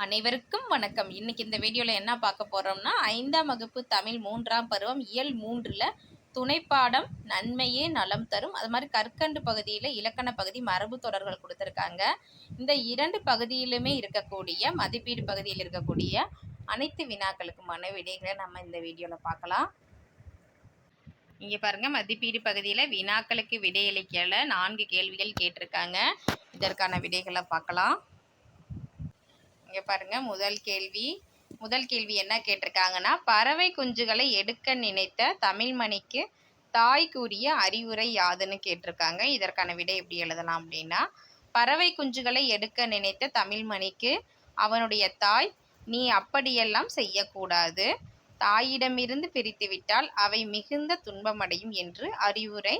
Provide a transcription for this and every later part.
அனைவருக்கும் வணக்கம். இன்னைக்கு இந்த வீடியோவில் என்ன பார்க்க போகிறோம்னா 5ஆம் வகுப்பு தமிழ் 3ஆம் பருவம் இயல் 3ல் துணைப்பாடம் நன்மையே நலம் தரும், அது மாதிரி கற்கண்டு பகுதியில் இலக்கண பகுதி மரபு தொடர்கள் கொடுத்துருக்காங்க. இந்த 2 பகுதியிலுமே இருக்கக்கூடிய மதிப்பீடு பகுதியில் இருக்கக்கூடிய அனைத்து வினாக்களுக்குமான விடைகளை நம்ம இந்த வீடியோவில் பார்க்கலாம். இங்கே பாருங்கள், மதிப்பீடு பகுதியில் வினாக்களுக்கு விடையளிக்கல 4 கேள்விகள் கேட்டிருக்காங்க. இதற்கான விடைகளை பார்க்கலாம். இங்கே பாருங்க, முதல் கேள்வி என்ன கேட்டிருக்காங்கன்னா, பறவை குஞ்சுகளை எடுக்க நினைத்த தமிழ்மணிக்கு தாய் கூறிய அறிவுரை யாதுன்னு கேட்டிருக்காங்க. இதற்கான விடை எப்படி எழுதலாம் அப்படின்னா, பறவை குஞ்சுகளை எடுக்க நினைத்த தமிழ்மணிக்கு அவனுடைய தாய், நீ அப்படியெல்லாம் செய்யக்கூடாது, தாயிடமிருந்து பிரித்துவிட்டால் அவை மிகுந்த துன்பமடையும் என்று அறிவுரை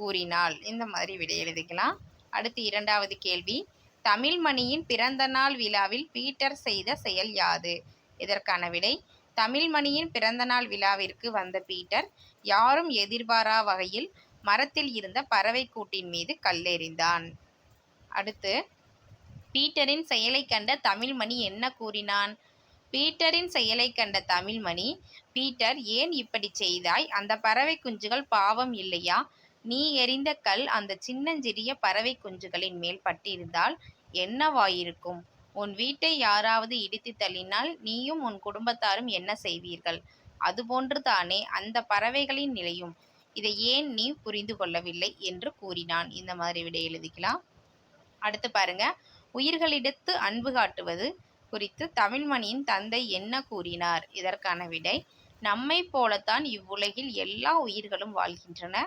கூறினாள். இந்த மாதிரி விடை எழுதிக்கலாம். அடுத்து 2வது கேள்வி, தமிழ்மணியின் பிறந்த நாள் விழாவில் பீட்டர் செய்த செயல் யாது? இதற்கான விடை, தமிழ்மணியின் பிறந்த நாள் விழாவிற்கு வந்த பீட்டர் யாரும் எதிர்பாரா வகையில் மரத்தில் இருந்த பறவை கூட்டின் மீது கல்லெறிந்தான். அடுத்து, பீட்டரின் செயலை கண்ட தமிழ்மணி என்ன கூறினான்? பீட்டரின் செயலை கண்ட தமிழ்மணி, பீட்டர் ஏன் இப்படி செய்தாய்? அந்த பறவை குஞ்சுகள் பாவம் இல்லையா? நீ எறிந்த கல் அந்த சின்னஞ்சிறிய பறவை குஞ்சுகளின் மேல் பட்டிருந்தால் என்னவாயிருக்கும்? உன் வீட்டை யாராவது இடித்து தள்ளினால் நீயும் உன் குடும்பத்தாரும் என்ன செய்வீர்கள்? அதுபோன்று தானே அந்த பறவைகளின் நிலையும். இதை ஏன் நீ புரிந்து கொள்ளவில்லை என்று கூறினான். இந்த மாதிரி விடை எழுதிக்கலாம். அடுத்து பாருங்க, உயிர்களிடத்து அன்பு காட்டுவது குறித்து தமிழ்மணியின் தந்தை என்ன கூறினார்? இதற்கான விடை, நம்மை போலத்தான் இவ்வுலகில் எல்லா உயிர்களும் வாழ்கின்றன.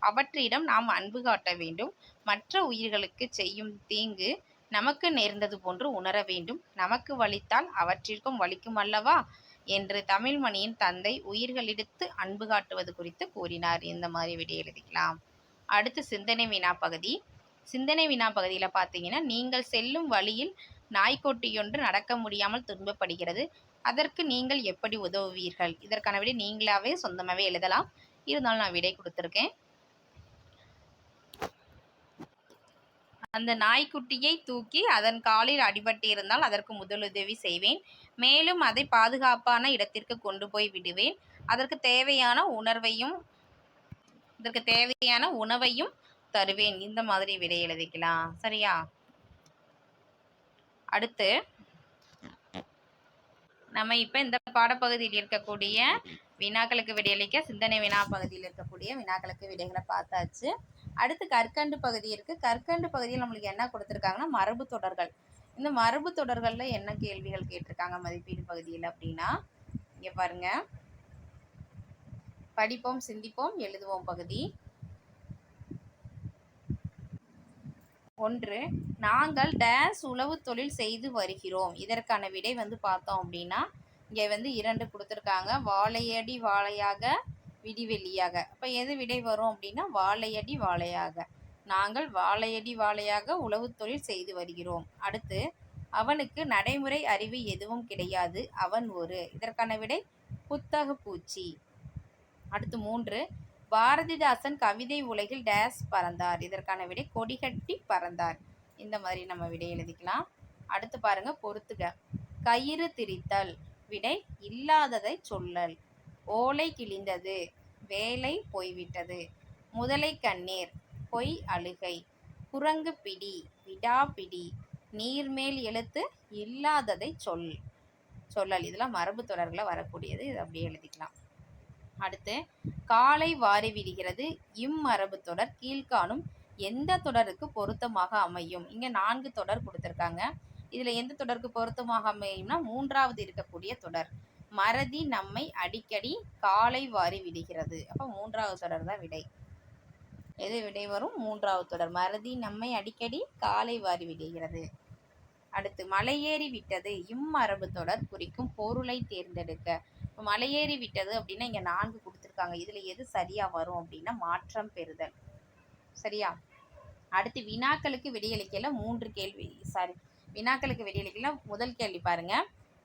அவற்றிடம் நாம் அன்பு காட்ட வேண்டும். மற்ற உயிர்களுக்கு செய்யும் தீங்கு நமக்கு நேர்ந்தது போன்று உணர வேண்டும். நமக்கு வலித்தால் அவற்றிற்கும் வலிக்கும் அல்லவா என்று தமிழ்மணியின் தந்தை உயிர்களிடத்து அன்பு காட்டுவது குறித்து கூறினார். இந்த மாதிரி விடை எழுதிக்கலாம். அடுத்து சிந்தனை வினா பகுதி. சிந்தனை வினா பகுதியில் பார்த்தீங்கன்னா, நீங்கள் செல்லும் வழியில் நாய்க்குட்டியொன்று நடக்க முடியாமல் துன்பப்படுகிறது. அதற்கு நீங்கள் எப்படி உதவுவீர்கள்? இதற்கான விடை நீங்களாவே சொந்தமாகவே எழுதலாம். இருந்தாலும் நான் விடை கொடுத்துருக்கேன். அந்த நாய்க்குட்டியை தூக்கி அதன் காலில் அடிபட்டு இருந்தால் அதற்கு முதலுதவி செய்வேன். மேலும் அதை பாதுகாப்பான இடத்திற்கு கொண்டு போய் விடுவேன். அதற்கு தேவையான உணவையும் தருவேன். இந்த மாதிரி விடை எழுதிக்கலாம். சரியா? அடுத்து நம்ம இப்போ இந்த பாடப்பகுதியில் இருக்கக்கூடிய வினாக்களுக்கு விடையளிக்க சிந்தனை வினா பகுதியில் இருக்கக்கூடிய வினாக்களுக்கு விடைகளை பார்த்தாச்சு. அடுத்து கற்கண்டு பகுதி இருக்குது. கற்கண்டு பகுதியில் நம்மளுக்கு என்ன கொடுத்துருக்காங்கன்னா, மரபு தொடர்கள். இந்த மரபு தொடர்களில் என்ன கேள்விகள் கேட்டிருக்காங்க மதிப்பீடு பகுதியில் அப்படின்னா, இங்கே பாருங்க, படிப்போம் சிந்திப்போம் எழுதுவோம் பகுதி 1, நாங்கள் டேஸ் உழவு தொழில் செய்து வருகிறோம். இதற்கான விடை பார்த்தோம் அப்படின்னா, இங்கே 2 கொடுத்துருக்காங்க, வாழையடி வாழையாக விடிவெள்ளியாக. அப்போ எது விடை வரும் அப்படின்னா, வாழையடி வாழையாக. நாங்கள் வாழையடி வாழையாக உழவு தொழில் செய்து வருகிறோம். அடுத்து, அவனுக்கு நடைமுறை அறிவு எதுவும் கிடையாது, அவன் ஒரு. இதற்கான விடை புத்தக பூச்சி. அடுத்து 3, பாரதிதாசன் கவிதை உலகில் டேஸ் பறந்தார். இதற்கான விடை கொடிகட்டி பறந்தார். இந்த மாதிரி நம்ம விடை எழுதிக்கலாம். அடுத்து பாருங்க, பொறுத்துக. கயிறு திரித்தல், விடை இல்லாததை சொல்லல். ஓலை கிழிந்தது, வேலை போய்விட்டது. முதலை கண்ணீர், பொய் அழுகை. குரங்கு பிடி, விடாப்பிடி. நீர்மேல் எழுத்து, இல்லாததை சொல்லல். இதெல்லாம் மரபு தொடர்களில் வரக்கூடியது. இது அப்படியே எழுதிக்கலாம். அடுத்து, காலை வாரி விடுகிறது இம்மரபு தொடர் கீழ்காணும் எந்த தொடருக்கு பொருத்தமாக அமையும்? இங்கே 4 தொடர் கொடுத்துருக்காங்க. இதில் எந்த தொடருக்கு பொருத்தமாக அமையும்னா, 3வது இருக்கக்கூடிய தொடர். மறதி நம்மை அடிக்கடி காலை வாரி விடுகிறது. அப்போ 3வது தொடர் தான் விடை. எது விடை வரும்? 3வது தொடர், மறதி நம்மை அடிக்கடி காலை வாரி விடுகிறது. அடுத்து, மலையேறி விட்டது இம்மரபு தொடர் குறிக்கும் பொருளை தேர்ந்தெடுக்க. இப்போ மலையேறி விட்டது அப்படின்னா இங்கே 4 கொடுத்துருக்காங்க. இதில் எது சரியாக வரும் அப்படின்னா, மாற்றம் பெறுதல். சரியா? அடுத்து, வினாக்களுக்கு விடையளிக்கல 3 கேள்வி. வினாக்களுக்கு விடையளிக்கல. முதல் கேள்வி பாருங்க,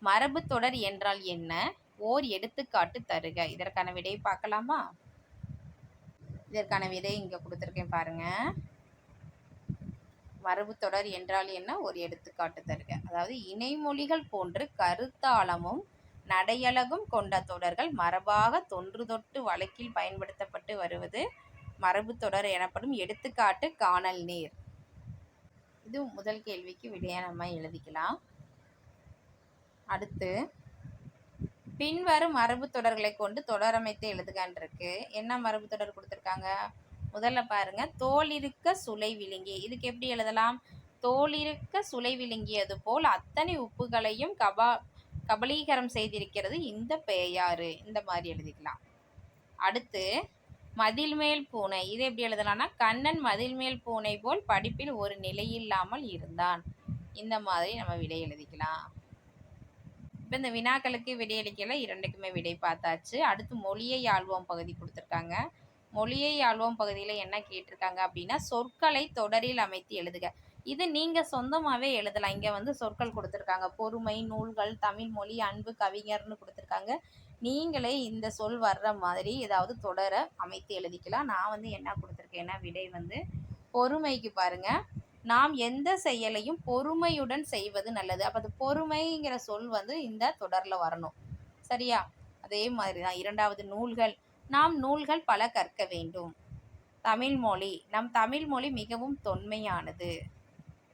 மரபு தொடர் என்றால் என்ன? ஓர் எடுத்துக்காட்டு தருக. இதற்கான விடை பார்க்கலாமா? இதற்கான விடை இங்கே கொடுத்துருக்கேன் பாருங்க. மரபுத்தொடர் என்றால் என்ன? ஒரு எடுத்துக்காட்டு தருக. அதாவது இணைமொழிகள் போன்று கருத்தாளமும் நடையழகும் கொண்ட தொடர்கள் மரபாக தொன்று தொட்டு வழக்கில் பயன்படுத்தப்பட்டு வருவது மரபுத்தொடர் எனப்படும். எடுத்துக்காட்டு கானல் நீர். இது முதல் கேள்விக்கு விடையா நம்ம எழுதிக்கலாம். அடுத்து பின்வரும் மரபு தொடர்களை கொண்டு தொடரமைத்து எழுதுகான் இருக்கு. என்ன மரபு தொடர் கொடுத்துருக்காங்க? முதல்ல பாருங்க, தோலிருக்க சுளை விழுங்கி. இதுக்கு எப்படி எழுதலாம்? தோலிருக்க சுளை விழுங்கியது போல் அத்தனை உப்புகளையும் கபலீகரம் செய்திருக்கிறது இந்த பேயாறு. இந்த மாதிரி எழுதிக்கலாம். அடுத்து மதில் மேல் பூனை. இது எப்படி எழுதலாம்னா, கண்ணன் மதில் மேல் பூனை போல் படிப்பில் ஒரு நிலையில்லாமல் இருந்தான். இந்த மாதிரி நம்ம விடை எழுதிக்கலாம். இப்போ இந்த வினாக்களுக்கு விடையளிக்கல, இரண்டுக்குமே விடை பார்த்தாச்சு. அடுத்து மொழியை ஆள்வோம் பகுதி கொடுத்துருக்காங்க. மொழியை ஆள்வோம் பகுதியில் என்ன கேட்டிருக்காங்க அப்படின்னா, சொற்களை தொடரில் அமைத்து எழுதுக. இது நீங்கள் சொந்தமாகவே எழுதலாம். இங்கே வந்து சொற்கள் கொடுத்துருக்காங்க. பொறுமை, நூல்கள், தமிழ் மொழி, அன்பு, கவிஞர்னு கொடுத்துருக்காங்க. நீங்களே இந்த சொல் வர்ற மாதிரி ஏதாவது தொடரை அமைத்து எழுதிக்கலாம். நான் வந்து என்ன கொடுத்துருக்கேன்னா, விடை வந்து பொறுமைக்கு பாருங்கள், நாம் எந்த செயலையும் பொறுமையுடன் செய்வது நல்லது. அப்போ அது பொறுமைங்கிற சொல் வந்து இந்த தொடரில் வரணும். சரியா? அதே மாதிரி தான் இரண்டாவது நூல்கள். நாம் நூல்கள் பல கற்க வேண்டும். தமிழ்மொழி, நம் தமிழ்மொழி மிகவும் தொன்மையானது.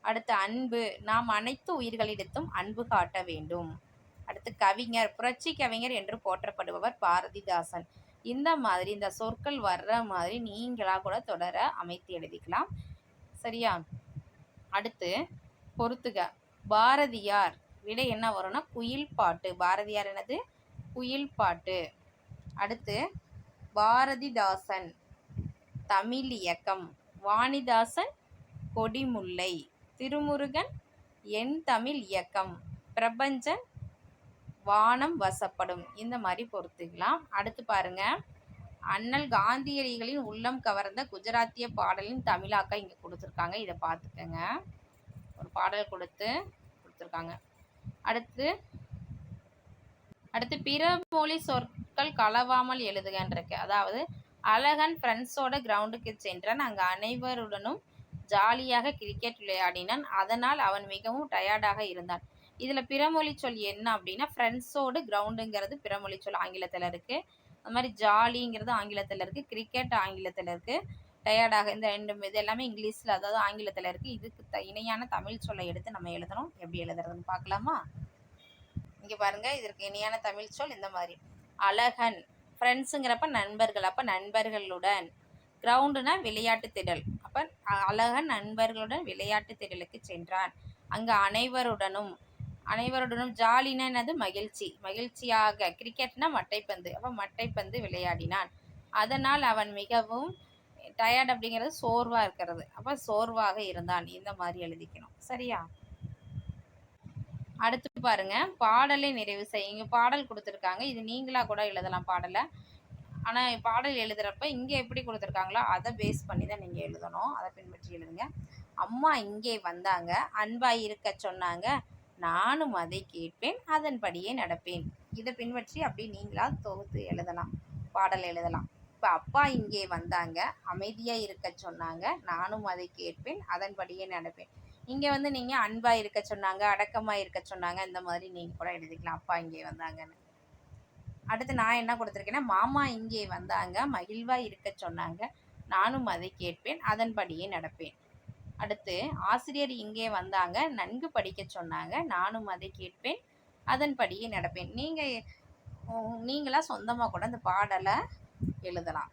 அடுத்து அன்பு, நாம் அனைத்து உயிர்களிடத்தும் அன்பு காட்ட வேண்டும். அடுத்து கவிஞர், புரட்சி கவிஞர் என்று போற்றப்படுபவர் பாரதிதாசன். இந்த மாதிரி இந்த சொற்கள் வர்ற மாதிரி நீங்களாக கூட தொடர அமைத்து எழுதிக்கலாம். சரியா? அடுத்து பொறுத்துக. பாரதியார். விடை என்ன வரும்னா குயில் பாட்டு. பாரதியார் என்னது? குயில் பாட்டு. அடுத்து பாரதிதாசன் தமிழ் இயக்கம். வாணிதாசன் கொடிமுல்லை. திருமுருகன் என் தமிழ் இயக்கம். பிரபஞ்சன் வானம் வசப்படும். இந்த மாதிரி பொறுத்துக்கலாம். அடுத்து பாருங்க, அண்ணல் காந்தியடிகளின் உள்ளம் கவர்ந்த குஜராத்திய பாடலின் தமிழாக்கம் இங்கே கொடுத்துருக்காங்க. இதை பார்த்துக்கங்க. ஒரு பாடல் கொடுத்துருக்காங்க. அடுத்து பிற மொழி சொற்கள் கலவாமல் எழுதுகன்றிருக்கு. அதாவது அழகன் ஃப்ரெண்ட்ஸோட கிரவுண்டுக்கு சென்றான். அங்கே அனைவருடனும் ஜாலியாக கிரிக்கெட் விளையாடினான். அதனால் அவன் மிகவும் டயர்டாக இருந்தான். இதில் பிறமொழி சொல் என்ன அப்படின்னா, ஃப்ரெண்ட்ஸோடு கிரவுண்டுங்கிறது பிறமொழி சொல் ஆங்கிலத்தில் இருக்குது. அது மாதிரி ஜாலிங்கிறது ஆங்கிலத்தில் இருக்குது. கிரிக்கெட் ஆங்கிலத்தில் இருக்குது. டயர்டாக இந்த ரெண்டு இது எல்லாமே இங்கிலீஷில், அதாவது ஆங்கிலத்தில் இருக்குது. இதுக்கு இணையான தமிழ் சொல்லை எடுத்து நம்ம எழுதணும். எப்படி எழுதுறதுன்னு பார்க்கலாமா? இங்கே பாருங்கள், இதற்கு இணையான தமிழ் சொல் இந்த மாதிரி. அழகன், ஃப்ரெண்ட்ஸுங்கிறப்ப நண்பர்கள், அப்போ நண்பர்களுடன். கிரவுண்டுனா விளையாட்டு திடல், அப்போ அழகன் நண்பர்களுடன் விளையாட்டு திடலுக்கு சென்றான். அங்கே அனைவருடனும் ஜாலினா என்னது? மகிழ்ச்சி. மகிழ்ச்சியாக. கிரிக்கெட்னா மட்டைப்பந்து, அப்போ மட்டைப்பந்து விளையாடினான். அதனால் அவன் மிகவும் டயர்ட் அப்படிங்கிறது சோர்வாக இருக்கிறது, அப்போ சோர்வாக இருந்தான். இந்த மாதிரி எழுதிக்கணும். சரியா? அடுத்து பாருங்க, பாடலை நிறைவு செய்யுங்க. பாடல் கொடுத்துருக்காங்க. இது நீங்களாக கூட எழுதலாம் பாடலை. ஆனால் பாடல் எழுதுகிறப்ப இங்கே எப்படி கொடுத்துருக்காங்களோ அதை பேஸ் பண்ணி தான் நீங்கள் எழுதணும். அதை பின்பற்றி எழுதுங்க. அம்மா இங்கே வந்தாங்க, அன்பாக இருக்க சொன்னாங்க, நானும் அதை கேட்பேன், அதன்படியே நடப்பேன். இதை பின்பற்றி அப்படியே நீங்களாக தொகுத்து எழுதலாம், பாடல் எழுதலாம். இப்போ அப்பா இங்கே வந்தாங்க, அமைதியாக இருக்க சொன்னாங்க, நானும் அதை கேட்பேன், அதன்படியே நடப்பேன். இங்கே வந்து நீங்கள் அன்பாக இருக்க சொன்னாங்க, அடக்கமாக இருக்க சொன்னாங்க, இந்த மாதிரி நீங்கள் கூட எழுதிக்கலாம் அப்பா இங்கே வந்தாங்கன்னு. அடுத்து நான் என்ன கொடுத்துருக்கேன்னா, மாமா இங்கே வந்தாங்க, மகிழ்வாக இருக்க சொன்னாங்க, நானும் அதை கேட்பேன், அதன்படியே நடப்பேன். அடுத்து ஆசிரியர் இங்கே வந்தாங்க, நன்கு படிக்க சொன்னாங்க, நானும் அதை கேட்பேன், அதன்படியே நடப்பேன். நீங்களா சொந்தமாக கூட அந்த பாடலை எழுதலாம்.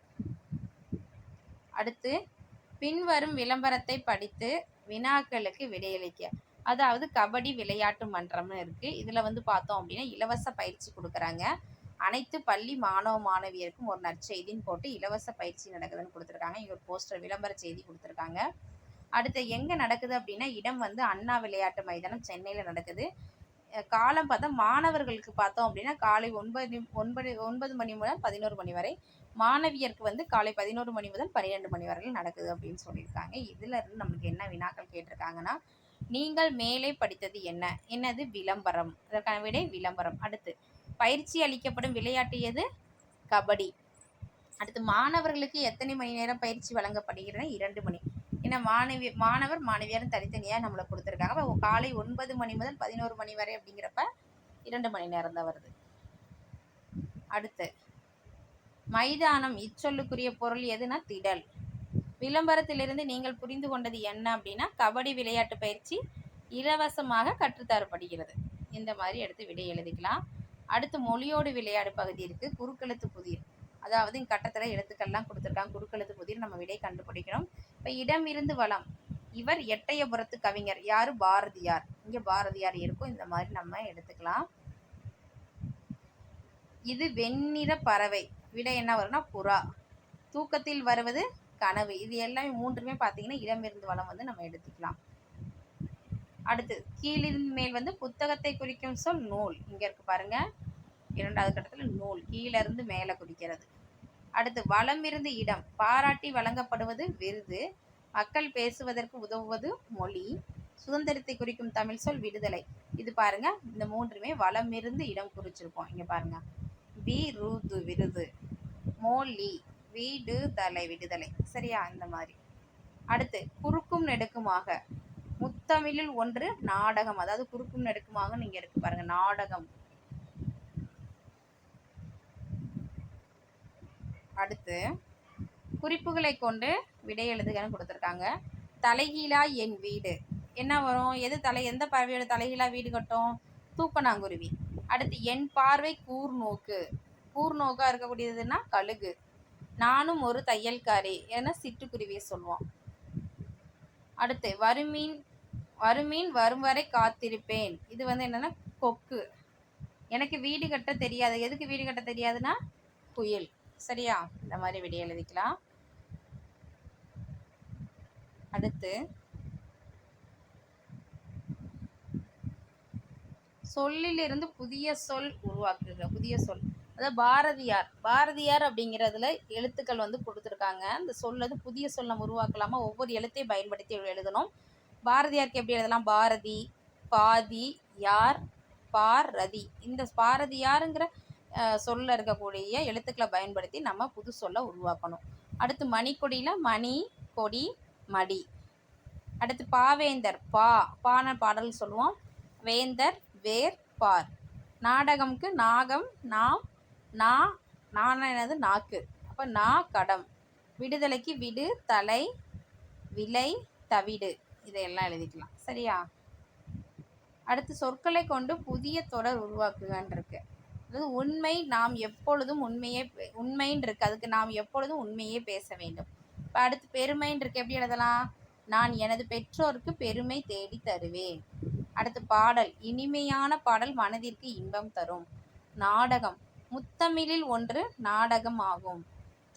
அடுத்து பின்வரும் விளம்பரத்தை படித்து வினாக்களுக்கு விடையளிக்க. அதாவது கபடி விளையாட்டு மன்றம்னு இருக்குது. இதில் வந்து பார்த்தோம் அப்படின்னா இலவச பயிற்சி கொடுக்குறாங்க. அனைத்து பள்ளி மாணவ மாணவியருக்கும் ஒரு நற்செய்தின்னு போட்டு இலவச பயிற்சி நடக்குதுன்னு கொடுத்துருக்காங்க. இங்கே ஒரு போஸ்டர் விளம்பர செய்தி கொடுத்துருக்காங்க. அடுத்து எங்கே நடக்குது அப்படின்னா, இடம் வந்து அண்ணா விளையாட்டு மைதானம், சென்னையில் நடக்குது. காலம் பார்த்தா மாணவர்களுக்கு பார்த்தோம் அப்படின்னா காலை 9 மணி முதல் 11 மணி வரை, மாணவியருக்கு வந்து காலை 11 மணி முதல் 12 மணி வரையில் நடக்குது அப்படின்னு சொல்லியிருக்காங்க. இதில் இருந்து நம்மளுக்கு என்ன வினாக்கள் கேட்டிருக்காங்கன்னா, நீங்கள் மேலே படித்தது என்னது? விளம்பரம். அதற்கான விடை விளம்பரம். அடுத்து பயிற்சி அளிக்கப்படும் விளையாட்டு எது? கபடி. அடுத்து மாணவர்களுக்கு எத்தனை மணி நேரம் பயிற்சி வழங்கப்படுகிறது? 2 மணி. ஏன்னா மாணவர் மாணவியாரும் தனித்தனியாக நம்மளை கொடுத்துருக்காங்க. அப்போ காலை 9 மணி முதல் 11 மணி வரை அப்படிங்கிறப்ப 2 மணி நேரம் தான் வருது. அடுத்து மைதானம் இச்சொல்லுக்குரிய பொருள் எதுனா திடல். விளம்பரத்திலிருந்து நீங்கள் புரிந்து கொண்டது என்ன அப்படின்னா கபடி விளையாட்டு பயிற்சி இலவசமாக கற்றுத்தரப்படுகிறது. இந்த மாதிரி எடுத்து விடை எழுதிக்கலாம். அடுத்து மொழியோடு விளையாடு பகுதி இருக்கு. குறுக்கெழுத்து புதிர், அதாவது இங்க கட்டத்தில் எழுத்துக்கள்லாம் கொடுத்துருக்காங்க. குறுக்கெழுத்து புதிர் நம்ம விடை கண்டுபிடிக்கணும். இப்போ இடம் இருந்து வளம், இவர் எட்டயபுரத்து கவிஞர், யாரு? பாரதியார். இங்க பாரதியார் இருக்கும். இந்த மாதிரி நம்ம எடுத்துக்கலாம். இது வெண்ணிற பறவை, விடை என்ன வரும்னா புறா. தூக்கத்தில் வருவது கனவு. இது எல்லாமே மூன்றுமே பார்த்தீங்கன்னா இடமிருந்து வளம் வந்து நம்ம எடுத்துக்கலாம். அடுத்து கீழிருந்து மேல் வந்து புத்தகத்தை குறிக்கும் சொல் நூல். இங்க இருக்கு பாருங்க, இரண்டாவது கட்டத்தில் நூல் கீழிருந்து மேலே குறிக்கிறது. அடுத்து வளம் இருந்து இடம், பாராட்டி வழங்கப்படுவது விருது, மக்கள் பேசுவதற்கு உதவுவது மொழி, சுதந்திரத்தை குறிக்கும் தமிழ் சொல் விடுதலை. இது பாருங்க, இந்த மூன்றுமே வளம் இருந்து இடம் குறிச்சிருப்போம். இங்க பாருங்க, விருது விருது, மொழி விடுதலை விடுதலை. சரியா? இந்த மாதிரி. அடுத்து குறுக்கும் நெடுக்குமாக, முத்தமிழில் ஒன்று நாடகம், அதாவது குறுக்கும் நெடுக்குமாக நீங்க இருக்கு பாருங்க, நாடகம். அடுத்து குறிப்புகளை கொண்டு விடை எழுதுகன்னு கொடுத்துருக்காங்க. தலைகீழா என் வீடு என்ன வரும்? எந்த பறவையோட தலைகீழா வீடு கட்டும்? தூக்கணாங்குருவி. அடுத்து என் பார்வை கூர்நோக்கு, கூர்நோக்கா இருக்கக்கூடியதுன்னா கழுகு. நானும் ஒரு தையல்காரி என சிட்டுக்குருவியை சொல்லுவோம். அடுத்து வருமீன் வரும் வரை காத்திருப்பேன், இது வந்து என்னன்னா கொக்கு. எனக்கு வீடு கட்ட தெரியாது, எதுக்கு வீடு கட்ட தெரியாதுன்னா குயில். சரியா? இந்த மாதிரி விடை எழுதிக்கலாம். அடுத்து சொல்லிலிருந்து புதிய சொல் உருவாக்குக. புதிய சொல், அதாவது பாரதியார் அப்படிங்கிறதுல எழுத்துக்கள் வந்து கொடுத்துருக்காங்க. இந்த சொல்லது புதிய சொல் நம்ம உருவாக்கலாமா? ஒவ்வொரு எழுத்தையும் பயன்படுத்தி எழுதணும். பாரதியாருக்கு எப்படி எழுதலாம்? பாரதி, பாதி, யார், பாரதி. இந்த பாரதியாருங்கிற சொல்ல இருக்கக்கூடிய எழுத்துக்களை பயன்படுத்தி நம்ம புது சொல்ல உருவாக்கணும். அடுத்து மணிக்கொடியில் மணி, கொடி, மடி. அடுத்து பாவேந்தர், பான பாடல் சொல்லுவோம். வேந்தர், வேர், பார். நாடகம்க்கு நாகம், நான் என்னது? நாக்கு. அப்போ கடம். விடுதலைக்கு விடு, தலை, விலை, தவிடு. இதையெல்லாம் எழுதிக்கலாம். சரியா? அடுத்து சொற்களை கொண்டு புதிய தொடர் உருவாக்குகன்னு இருக்கு. அதாவது உண்மை, நாம் எப்பொழுதும் உண்மைன்னு இருக்கு, அதுக்கு நாம் எப்பொழுதும் உண்மையே பேச வேண்டும். இப்போ அடுத்து பெருமைன்னு இருக்கு, எப்படி எழுதலாம்? நான் எனது பெற்றோருக்கு பெருமை தேடி தருவேன். அடுத்து பாடல், இனிமையான பாடல் மனதிற்கு இன்பம் தரும். நாடகம், முத்தமிழில் ஒன்று நாடகம் ஆகும்.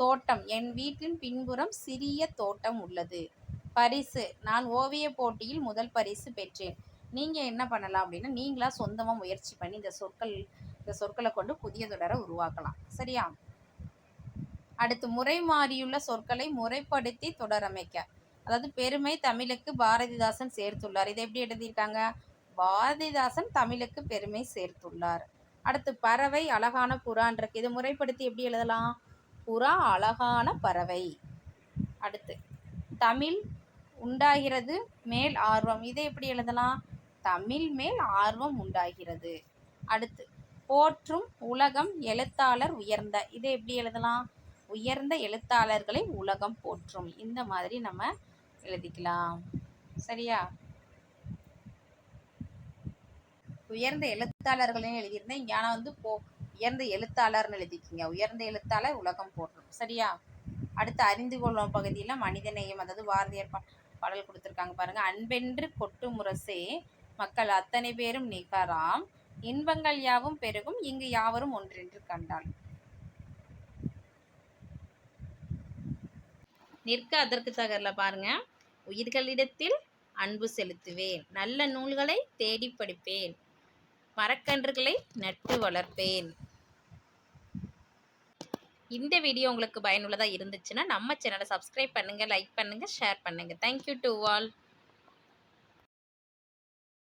தோட்டம், என் வீட்டின் பின்புறம் சிறிய தோட்டம் உள்ளது. பரிசு, நான் ஓவிய போட்டியில் முதல் பரிசு பெற்றேன். நீங்கள் என்ன பண்ணலாம் அப்படின்னா நீங்களா சொந்தமாக முயற்சி பண்ணி இந்த சொற்களை கொண்டு புதிய தொடரை உருவாக்கலாம். சரியா? அடுத்து முறை மாறியுள்ள சொற்களை முறைப்படுத்தி தொடரமைக்க, அதாவது பெருமை தமிழுக்கு பாரதிதாசன் சேர்த்துள்ளார். இதை எப்படி எழுதியிருக்காங்க? பாரதிதாசன் தமிழுக்கு பெருமை சேர்த்துள்ளார். அடுத்து பறவை, அழகான புறான் இருக்கு, இதை முறைப்படுத்தி எப்படி எழுதலாம்? புறா அழகான பறவை. அடுத்து தமிழ் உண்டாகிறது மேல் ஆர்வம், இதை எப்படி எழுதலாம்? தமிழ் மேல் ஆர்வம் உண்டாகிறது. அடுத்து போற்றும் உலகம் எழுத்தாளர் உயர்ந்த, இதை எப்படி எழுதலாம்? உயர்ந்த எழுத்தாளர்களை உலகம் போற்றும். இந்த மாதிரி நம்ம எழுதிக்கலாம். சரியா? உயர்ந்த எழுத்தாளர்களையும் எழுதியிருந்தேன், இங்கே ஆனால் வந்து உயர்ந்த எழுத்தாளர்னு எழுதிக்கிங்க. உயர்ந்த எழுத்தாளர் உலகம் போற்றும். சரியா? அடுத்து அறிந்து கொள்ளும் பகுதியில் மனிதநேயம், அதாவது பாரதியார் பாடல் கொடுத்துருக்காங்க பாருங்க. அன்பென்று கொட்டு முரசே மக்கள் அத்தனை பேரும் நிகராம், இன்பங்கள் யாவும் பெருகும் இங்கு யாவரும் ஒன்றென்று கண்டால். நிற்க அதற்கு தகரல பாருங்க. உயிர்களிடத்தில் அன்பு செலுத்துவேன், நல்ல நூல்களை தேடி படிப்பேன், மரக்கன்றுகளை நட்டு வளர்ப்பேன். இந்த வீடியோ உங்களுக்கு பயனுள்ளதாக இருந்துச்சுன்னா நம்ம சேனலை சப்ஸ்கிரைப் பண்ணுங்கள், லைக் பண்ணுங்கள், ஷேர் பண்ணுங்கள். Thank you to all.